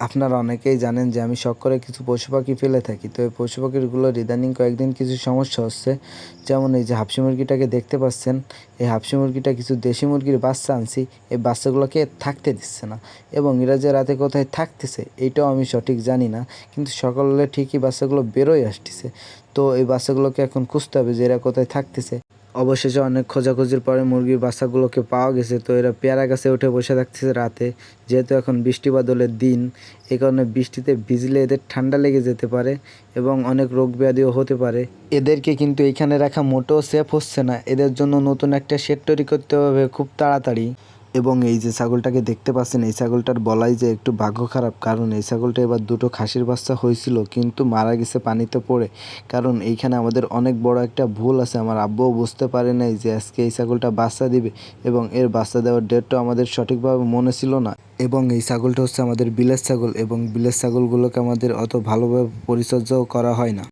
আপনারা অনেকেই জানেন যে আমি শখ করে কিছু পশু পাখি ফেলে থাকি। তো এই পশু পাখিগুলোর ইদানিং কয়েকদিন কিছু সমস্যা হচ্ছে। যেমন এই যে হাবশি মুরগিটাকে দেখতে পাচ্ছেন, এই হাবশি মুরগিটা কিছু দেশি মুরগির বাচ্চা আনছি, এই বাচ্চাগুলোকে থাকতে দিচ্ছে না এবং এরা যে রাতে কোথায় থাকতেছে এইটাও আমি সঠিক জানি না। কিন্তু সকালে ঠিকই বাচ্চাগুলো বেরোয় আসতেছে। তো এই বাচ্চাগুলোকে এখন খুঁজতে হবে যে এরা কোথায় থাকতেছে। অবশেষে অনেক খোঁজাখুঁজির পরে মুরগির বাচ্চাগুলোকে পাওয়া গেছে। তো এরা পেয়ারা গাছে উঠে বসে থাকতেছে রাতে। যেহেতু এখন বৃষ্টি বাদলের দিন, এই কারণে বৃষ্টিতে ভিজলে এদের ঠান্ডা লেগে যেতে পারে এবং অনেক রোগ ব্যাধিও হতে পারে। এদেরকে কিন্তু এইখানে রাখা মোটেও সেফ হচ্ছে না। এদের জন্য নতুন একটা শেড তৈরি করতে হবে খুব তাড়াতাড়ি। এবং এই যে ছাগলটাকে দেখতে পাচ্ছেন, এই ছাগলটার বলাই যে একটু ভাগ্য খারাপ, কারণ এই ছাগলটা এবার দুটো খাসির বাচ্চা হয়েছিল কিন্তু মারা গেছে পানিতে পড়ে। কারণ এইখানে আমাদের অনেক বড় একটা ভুল আছে। আমার আব্বুও বুঝতে পারে নাই যে আজকে এই ছাগলটা বাচ্চা দিবে এবং এর বাচ্চা দেওয়ার ডেটটাও আমাদের সঠিকভাবে মনে ছিল না। এবং এই ছাগলটা হচ্ছে আমাদের বিলের ছাগল এবং বিলের ছাগলগুলোকে আমাদের অত ভালোভাবে পরিচর্যাও করা হয় না।